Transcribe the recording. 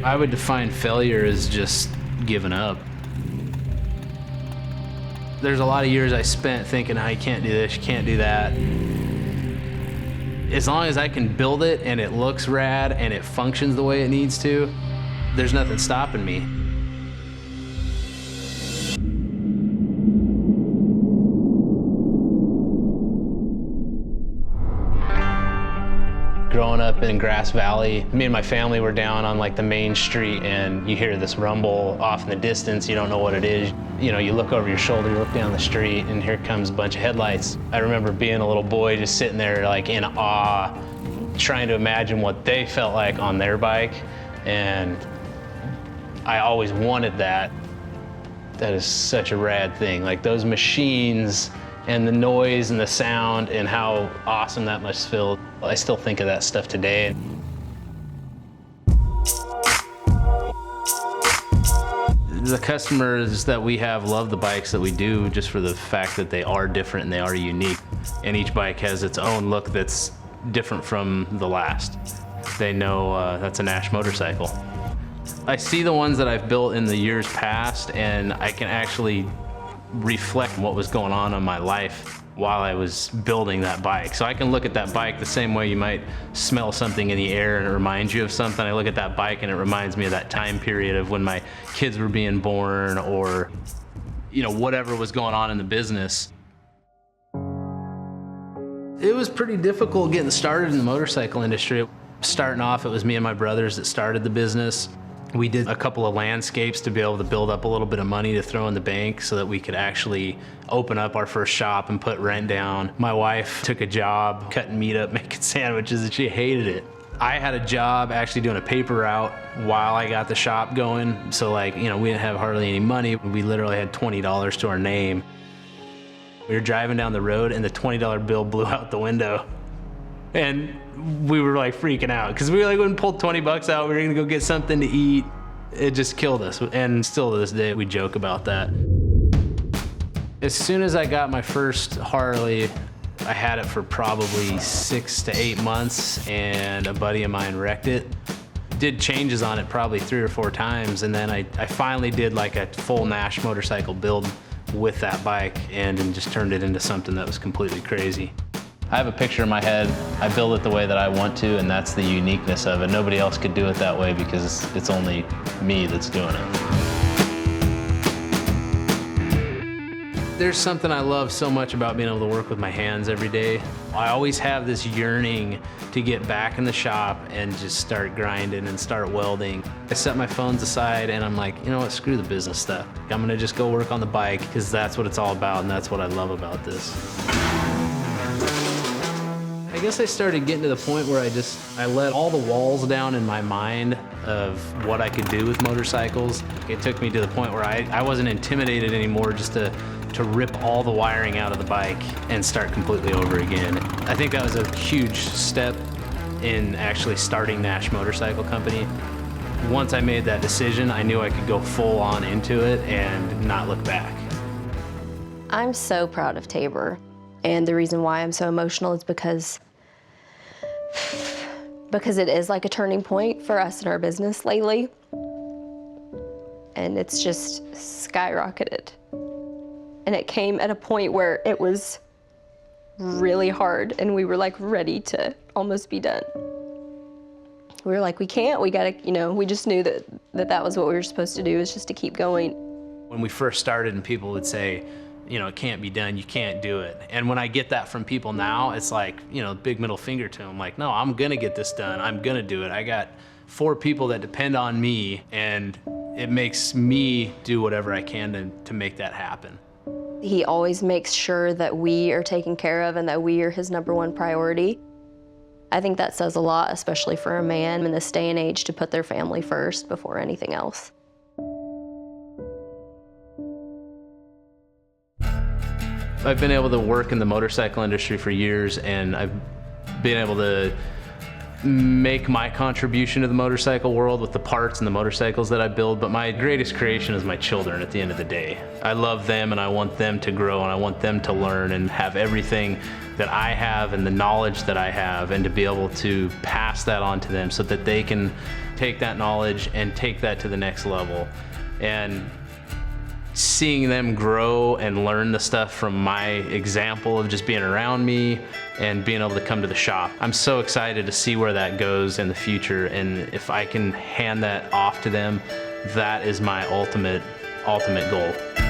I would define failure as just giving up. There's a lot of years I spent thinking, oh, you can't do this, you can't do that. As long as I can build it and it looks rad and it functions the way it needs to, there's nothing stopping me. Growing up in Grass Valley, me and my family were down on like the main street, and you hear this rumble off in the distance. You don't know what it is. You know, you look over your shoulder, you look down the street, and here comes a bunch of headlights. I remember being a little boy just sitting there like in awe, trying to imagine what they felt like on their bike, and I always wanted that. That is such a rad thing. Like those machines and the noise and the sound and how awesome that must feel. I still think of that stuff today. The customers that we have love the bikes that we do just for the fact that they are different and they are unique. And each bike has its own look that's different from the last. They know that's a Nash motorcycle. I see the ones that I've built in the years past, and I can actually reflect what was going on in my life while I was building that bike. So I can look at that bike the same way you might smell something in the air and it reminds you of something. I look at that bike and it reminds me of that time period of when my kids were being born, or you know, whatever was going on in the business. It was pretty difficult getting started in the motorcycle industry. Starting off, it was me and my brothers that started the business. We did a couple of landscapes to be able to build up a little bit of money to throw in the bank so that we could actually open up our first shop and put rent down. My wife took a job cutting meat up, making sandwiches, and she hated it. I had a job actually doing a paper route while I got the shop going. So like, you know, we didn't have hardly any money. We literally had $20 to our name. We were driving down the road and the $20 bill blew out the window. And we were like freaking out because we were like, when we pulled 20 bucks out, we were gonna go get something to eat. It just killed us. And still to this day, we joke about that. As soon as I got my first Harley, I had it for probably 6 to 8 months, and a buddy of mine wrecked it. Did changes on it probably 3 or 4 times, and then I finally did like a full Nash motorcycle build with that bike and just turned it into something that was completely crazy. I have a picture in my head. I build it the way that I want to, and that's the uniqueness of it. Nobody else could do it that way because it's only me that's doing it. There's something I love so much about being able to work with my hands every day. I always have this yearning to get back in the shop and just start grinding and start welding. I set my phones aside and I'm like, you know what, screw the business stuff. I'm gonna just go work on the bike because that's what it's all about, and that's what I love about this. I guess I started getting to the point where I let all the walls down in my mind of what I could do with motorcycles. It took me to the point where I wasn't intimidated anymore just to rip all the wiring out of the bike and start completely over again. I think that was a huge step in actually starting Nash Motorcycle Company. Once I made that decision, I knew I could go full on into it and not look back. I'm so proud of Tabor. And the reason why I'm so emotional is because it is like a turning point for us in our business lately. And it's just skyrocketed. And it came at a point where it was really hard and we were like ready to almost be done. We were like, we can't, we gotta, you know, we just knew that was what we were supposed to do, is just to keep going. When we first started and people would say, you know, it can't be done, you can't do it. And when I get that from people now, it's like, you know, big middle finger to them. Like, no, I'm gonna get this done, I'm gonna do it. I got 4 people that depend on me, and it makes me do whatever I can to make that happen. He always makes sure that we are taken care of and that we are his #1 priority. I think that says a lot, especially for a man in this day and age, to put their family first before anything else. I've been able to work in the motorcycle industry for years, and I've been able to make my contribution to the motorcycle world with the parts and the motorcycles that I build, but my greatest creation is my children at the end of the day. I love them and I want them to grow and I want them to learn and have everything that I have and the knowledge that I have, and to be able to pass that on to them so that they can take that knowledge and take that to the next level. And seeing them grow and learn the stuff from my example of just being around me and being able to come to the shop. I'm so excited to see where that goes in the future, and if I can hand that off to them, that is my ultimate goal.